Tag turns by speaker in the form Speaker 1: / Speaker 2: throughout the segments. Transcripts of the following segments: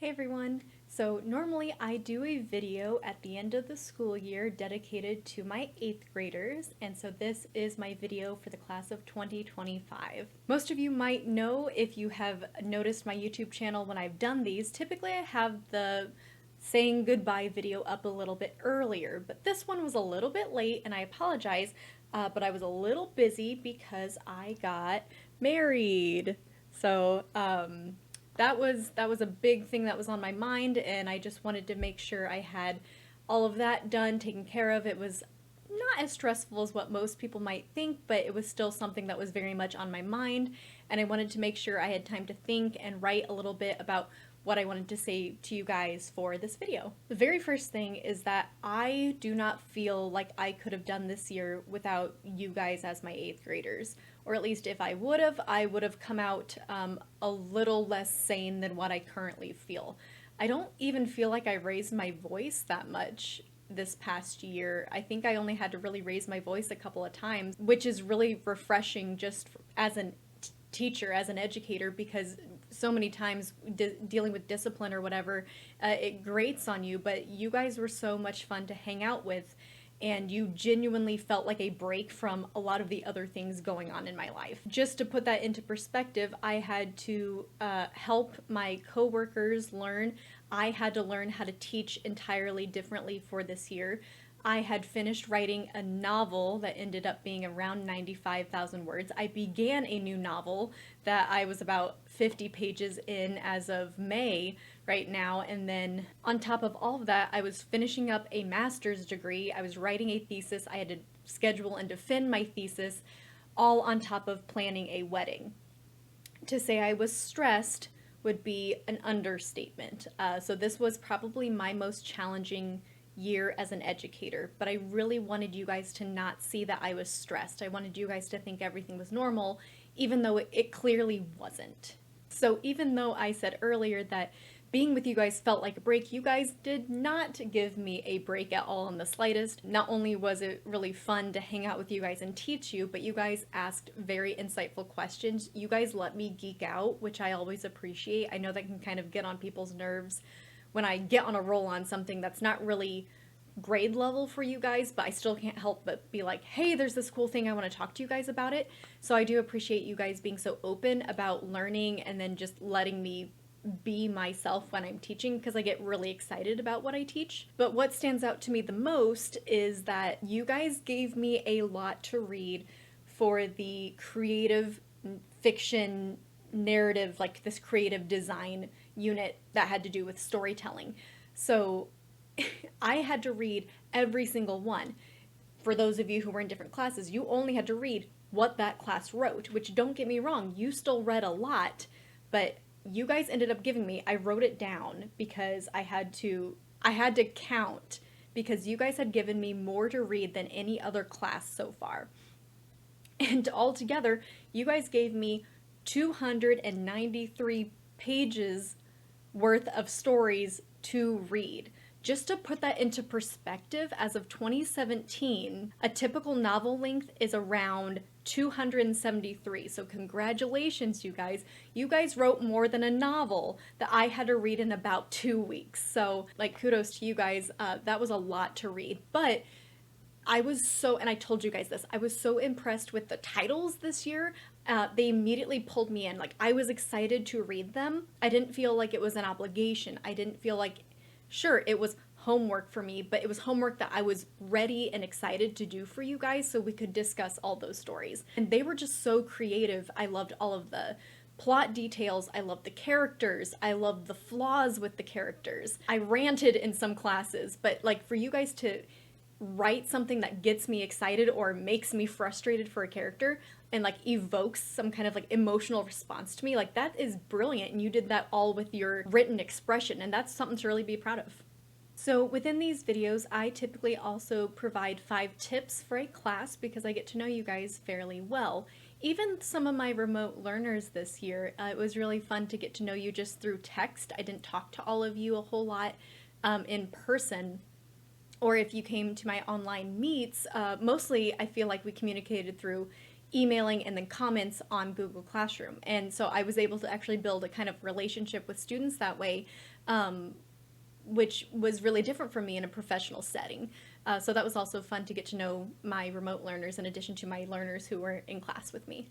Speaker 1: Hey everyone! So normally I do a video at the end of the school year dedicated to my 8th graders, and so this is my video for the class of 2025. Most of you might know if you have noticed my YouTube channel when I've done these. Typically I have the saying goodbye video up a little bit earlier, but this one was a little bit late and I apologize, but I was a little busy because I got married. So that was a big thing that was on my mind, and I just wanted to make sure I had all of that done, taken care of. It was not as stressful as what most people might think, but it was still something that was very much on my mind, and I wanted to make sure I had time to think and write a little bit about what I wanted to say to you guys for this video. The very first thing is that I do not feel like I could have done this year without you guys as my 8th graders. Or at least if I would have come out a little less sane than what I currently feel. I don't even feel like I raised my voice that much this past year. I think I only had to really raise my voice a couple of times, which is really refreshing just as an teacher, as an educator, because so many times dealing with discipline or whatever, it grates on you, but you guys were so much fun to hang out with, and you genuinely felt like a break from a lot of the other things going on in my life. Just to put that into perspective, I had to help my coworkers learn. I had to learn how to teach entirely differently for this year. I had finished writing a novel that ended up being around 95,000 words. I began a new novel that I was about 50 pages in as of May right now, and then on top of all of that, I was finishing up a master's degree. I was writing a thesis. I had to schedule and defend my thesis, all on top of planning a wedding. To say I was stressed would be an understatement. So this was probably my most challenging year as an educator, but I really wanted you guys to not see that I was stressed. I wanted you guys to think everything was normal, even though it clearly wasn't. So even though I said earlier that being with you guys felt like a break, you guys did not give me a break at all in the slightest. Not only was it really fun to hang out with you guys and teach you, but you guys asked very insightful questions. You guys let me geek out, which I always appreciate. I know that can kind of get on people's nerves when I get on a roll on something that's not really grade level for you guys, but I still can't help but be like, hey, there's this cool thing, I want to talk to you guys about it. So I do appreciate you guys being so open about learning and then just letting me be myself when I'm teaching, because I get really excited about what I teach. But what stands out to me the most is that you guys gave me a lot to read for the creative fiction narrative, like this creative design unit that had to do with storytelling. So I had to read every single one. For those of you who were in different classes, you only had to read what that class wrote, which, don't get me wrong, you still read a lot, but you guys ended up giving me, I wrote it down because I had to count, because you guys had given me more to read than any other class so far. And altogether, you guys gave me 293 pages worth of stories to read. Just to put that into perspective, as of 2017, a typical novel length is around 273. So congratulations, you guys. You guys wrote more than a novel that I had to read in about 2 weeks. So, like, kudos to you guys. That was a lot to read. But I was so, and I told you guys this, I was so impressed with the titles this year. They immediately pulled me in. Like, I was excited to read them. I didn't feel like it was an obligation. I didn't feel like, sure, it was homework for me, but it was homework that I was ready and excited to do for you guys so we could discuss all those stories. And they were just so creative. I loved all of the plot details. I loved the characters. I loved the flaws with the characters. I ranted in some classes, but like, for you guys to write something that gets me excited or makes me frustrated for a character and like evokes some kind of like emotional response to me, like, that is brilliant. And you did that all with your written expression, and that's something to really be proud of. So within these videos, I typically also provide 5 tips for a class because I get to know you guys fairly well. Even some of my remote learners this year, it was really fun to get to know you just through text. I didn't talk to all of you a whole lot in person. Or if you came to my online meets, mostly I feel like we communicated through emailing and then comments on Google Classroom. And so I was able to actually build a kind of relationship with students that way, which was really different from me in a professional setting. So that was also fun to get to know my remote learners in addition to my learners who were in class with me.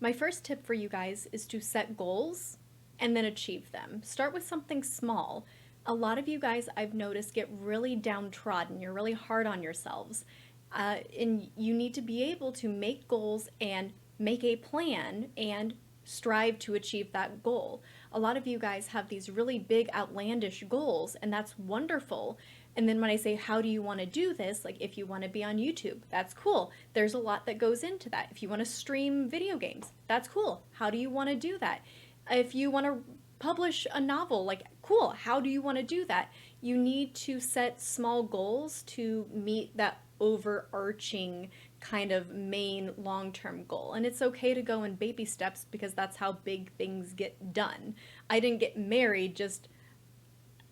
Speaker 1: My first tip for you guys is to set goals and then achieve them. Start with something small. A lot of you guys, I've noticed, get really downtrodden. You're really hard on yourselves. And you need to be able to make goals and make a plan and strive to achieve that goal. A lot of you guys have these really big outlandish goals, and that's wonderful. And then when I say, how do you want to do this? Like, if you want to be on YouTube, that's cool. There's a lot that goes into that. If you want to stream video games, that's cool. How do you want to do that? If you want to publish a novel, like, cool. How do you want to do that? You need to set small goals to meet that overarching kind of main long-term goal. And it's okay to go in baby steps because that's how big things get done. I didn't get married,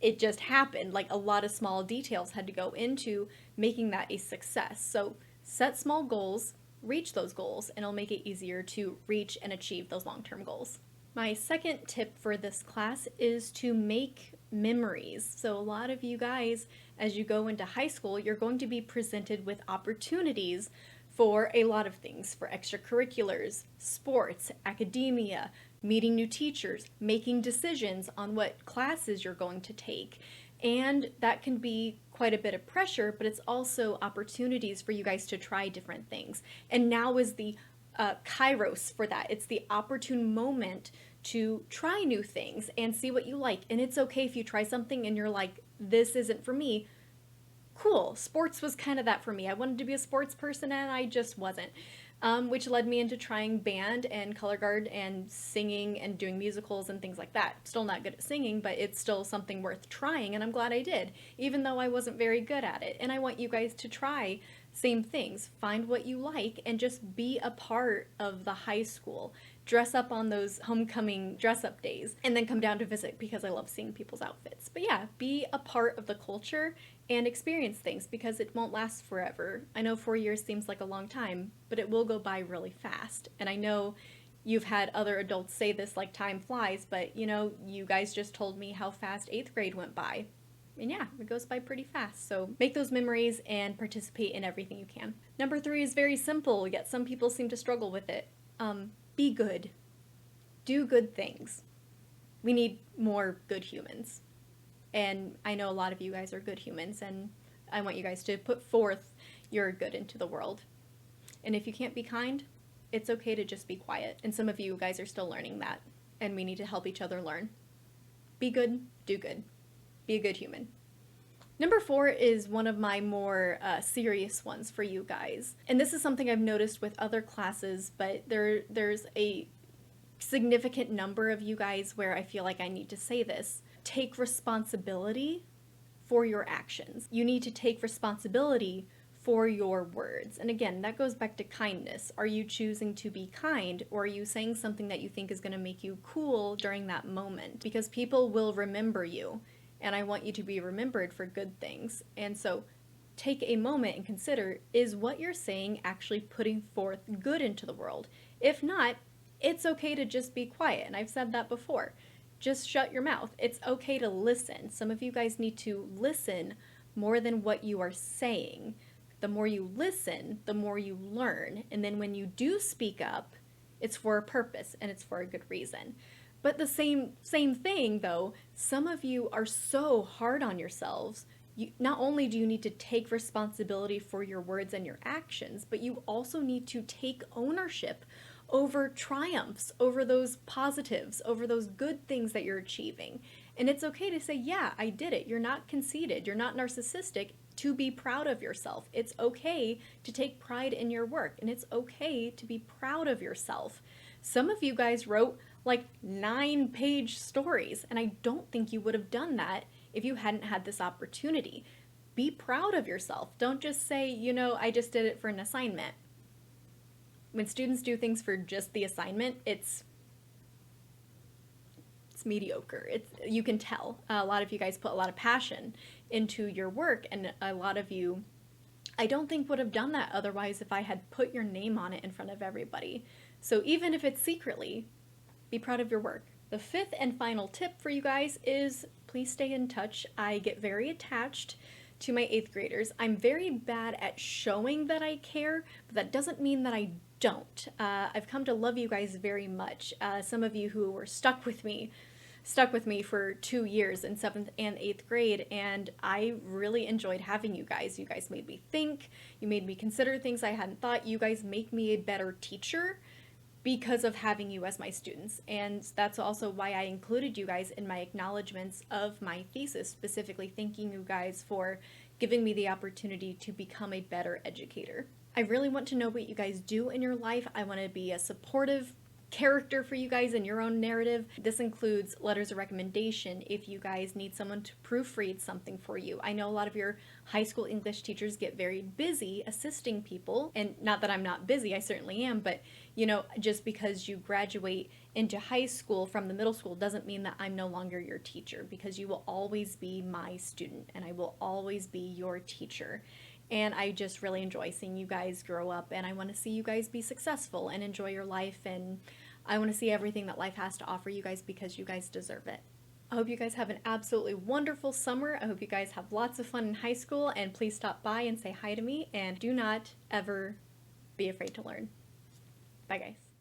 Speaker 1: it just happened. Like, a lot of small details had to go into making that a success. So set small goals, reach those goals, and it'll make it easier to reach and achieve those long-term goals. My second tip for this class is to make memories. So a lot of you guys, as you go into high school, you're going to be presented with opportunities for a lot of things, for extracurriculars, sports, academia, meeting new teachers, making decisions on what classes you're going to take. And that can be quite a bit of pressure, but it's also opportunities for you guys to try different things. And now is the kairos for that. It's the opportune moment to try new things and see what you like. And it's okay if you try something and you're like, this isn't for me. Cool. Sports was kind of that for me. I wanted to be a sports person and I just wasn't. Which led me into trying band and color guard and singing and doing musicals and things like that. Still not good at singing, but it's still something worth trying, and I'm glad I did, even though I wasn't very good at it. And I want you guys to try same things. Find what you like and just be a part of the high school. Dress up on those homecoming dress-up days and then come down to visit because I love seeing people's outfits. But yeah, be a part of the culture and experience things because it won't last forever. I know 4 years seems like a long time, but it will go by really fast. And I know you've had other adults say this like time flies, but you know, you guys just told me how fast 8th grade went by. And yeah, it goes by pretty fast. So make those memories and participate in everything you can. Number 3 is very simple, yet some people seem to struggle with it. Be good. Do good things. We need more good humans. And I know a lot of you guys are good humans, and I want you guys to put forth your good into the world. And if you can't be kind, it's okay to just be quiet. And some of you guys are still learning that, and we need to help each other learn. Be good, do good. Be a good human. Number 4 is one of my more serious ones for you guys. And this is something I've noticed with other classes, but there's a significant number of you guys where I feel like I need to say this. Take responsibility for your actions. You need to take responsibility for your words. And again, that goes back to kindness. Are you choosing to be kind, or are you saying something that you think is going to make you cool during that moment? Because people will remember you, and I want you to be remembered for good things. And so take a moment and consider, is what you're saying actually putting forth good into the world? If not, it's okay to just be quiet. And I've said that before. Just shut your mouth. It's okay to listen. Some of you guys need to listen more than what you are saying. The more you listen, the more you learn. And then when you do speak up, it's for a purpose and it's for a good reason. But the same thing though, some of you are so hard on yourselves. Not only do you need to take responsibility for your words and your actions, but you also need to take ownership over triumphs, over those positives, over those good things that you're achieving. And it's okay to say, yeah, I did it. You're not conceited. You're not narcissistic. To be proud of yourself. It's okay to take pride in your work, and it's okay to be proud of yourself. Some of you guys wrote like 9-page stories, and I don't think you would have done that if you hadn't had this opportunity. Be proud of yourself. Don't just say, you know, I just did it for an assignment. When students do things for just the assignment, it's mediocre. You can tell. A lot of you guys put a lot of passion into your work, and a lot of you I don't think would have done that otherwise if I had put your name on it in front of everybody. So even if it's secretly, be proud of your work. The fifth and final tip for you guys is please stay in touch. I get very attached to my 8th graders. I'm very bad at showing that I care, but that doesn't mean that I don't. I've come to love you guys very much. Some of you who were stuck with me for 2 years in 7th and 8th grade, and I really enjoyed having you guys. You guys made me think, you made me consider things I hadn't thought. You guys make me a better teacher because of having you as my students. And that's also why I included you guys in my acknowledgments of my thesis, specifically thanking you guys for giving me the opportunity to become a better educator. I really want to know what you guys do in your life. I want to be a supportive character for you guys in your own narrative. This includes letters of recommendation if you guys need someone to proofread something for you. I know a lot of your high school English teachers get very busy assisting people, and not that I'm not busy, I certainly am, but you know, just because you graduate into high school from the middle school doesn't mean that I'm no longer your teacher, because you will always be my student and I will always be your teacher. And I just really enjoy seeing you guys grow up, and I want to see you guys be successful and enjoy your life, and I want to see everything that life has to offer you guys because you guys deserve it. I hope you guys have an absolutely wonderful summer. I hope you guys have lots of fun in high school, and please stop by and say hi to me, and do not ever be afraid to learn. Bye guys.